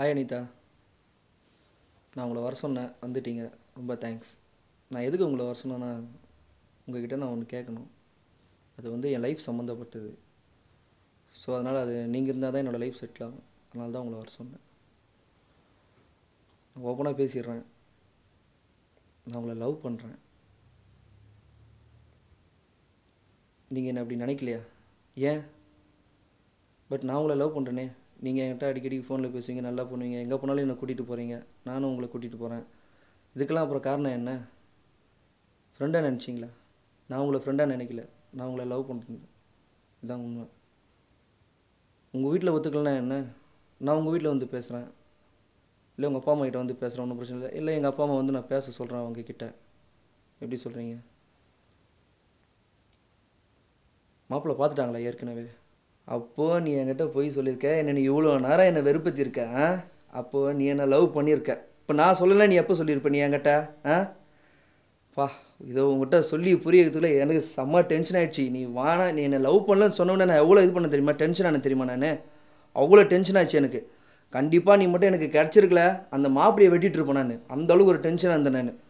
Hi Anitha, நான் உங்களை வர சொன்னேன், வந்துட்டீங்க. ரொம்ப தேங்க்ஸ். நான் எதுக்கு உங்களை வர சொன்னேன்னா, உங்கள்கிட்ட நான் ஒன்று கேட்கணும். அது என் லைஃப் சம்மந்தப்பட்டது. ஸோ அதனால் அது நீங்கள் இருந்தால் தான் என்னோடய லைஃப் செட்டில் ஆகும். அதனால தான் உங்களை வர சொன்னேன். நான் ஓப்பனாக பேசிடுறேன். நான் உங்களை லவ் பண்ணுறேன். நீங்கள் என்ன அப்படி நினைக்கலையா? ஏன்? பட் நான் உங்களை லவ் பண்ணுறேனே. நீங்கள் என்கிட்ட அடிக்கடி ஃபோனில் பேசுவீங்க, நல்லா பண்ணுவீங்க, எங்கே போனாலும் என்னை கூட்டிகிட்டு போகிறீங்க, நானும் உங்களை கூட்டிகிட்டு போகிறேன். இதுக்கெல்லாம் அப்புறம் காரணம் என்ன? ஃப்ரெண்டாக நினச்சிங்களா? நான் உங்களை ஃப்ரெண்டாக நினைக்கல, நான் உங்களை லவ் பண்ணுறேன். இதுதான் உண்மை. உங்கள் வீட்டில் ஒத்துக்கலன்னா என்ன? நான் உங்கள் வீட்டில் வந்து பேசுகிறேன், இல்லை உங்கள் அப்பா அம்மா கிட்ட வந்து பேசுகிறேன், ஒன்றும் பிரச்சனை இல்லை. இல்லை எங்கள் அப்பா அம்மா நான் பேச சொல்கிறேன் அவங்கக்கிட்ட. எப்படி சொல்கிறீங்க? மாப்பிள்ளை பார்த்துட்டாங்களா ஏற்கனவே? அப்போது நீ என்கிட்ட போய் சொல்லியிருக்க, என்ன நீ இவ்வளோ நேரம் என்னை வெறுப்பத்திருக்க. அப்போது நீ என்னை லவ் பண்ணியிருக்க. இப்போ நான் சொல்லலை, நீ எப்போ சொல்லியிருப்ப நீ என்கிட்ட? பா, இதோ உங்கள்கிட்ட சொல்லி புரியறதுக்குள்ள எனக்கு செம்ம டென்ஷன் ஆகிடுச்சு. நீ வானா, நீ என்னை லவ் பண்ணலன்னு சொன்னோன்னே நான் எவ்வளோ இது பண்ண தெரியுமா? டென்ஷன் ஆன தெரியுமா? நான் அவ்வளோ டென்ஷன் ஆச்சு எனக்கு. கண்டிப்பாக நீ மட்டும் எனக்கு கிடச்சிருக்கல, அந்த மாப்பிளையை வெட்டிகிட்டு இருப்பேன் நான். அந்தளவுக்கு ஒரு டென்ஷனாக இருந்தேன் நான்.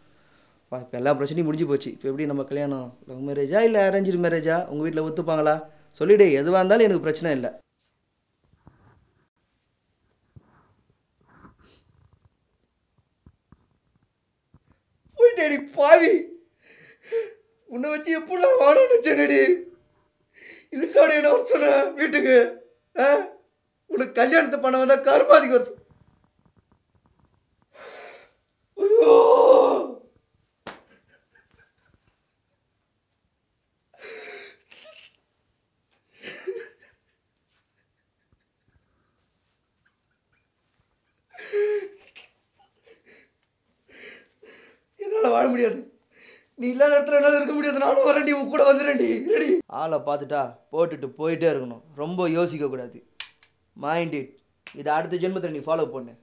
இப்போ எல்லா பிரச்சனையும் முடிஞ்சு போச்சு. இப்போ எப்படி நம்ம கல்யாணம்? லவ் மேரேஜா இல்லை அரேஞ்சு மேரேஜா? உங்கள் வீட்டில் ஒத்துப்பாங்களா? சொல்லிவிடு. எதுவாக இருந்தாலும் எனக்கு பிரச்சனை இல்லை. போயிட்டேடி பாவி, உன்னை வச்சு எப்படிலாம் வாழணும்னு வச்சேனடி. இதுக்காக என்ன வர சொன்ன வீட்டுக்கு? உனக்கு கல்யாணத்தை பண்ண வந்தா கருமாதிக்கு வர ஐயோ, என்னால் வாழ முடியாது. நீ இல்லாத இடத்துல என்னால் இருக்க முடியாது. நானும் வரேன்டி, உன் கூட வந்துடுறேன்டி. ரெடி? ஆளை பார்த்துட்டா போட்டுட்டு போயிட்டே இருக்கணும், ரொம்ப யோசிக்கக்கூடாது. Mind it. இதை அடுத்த ஜென்மத்தில் நீ ஃபாலோ பண்ணு.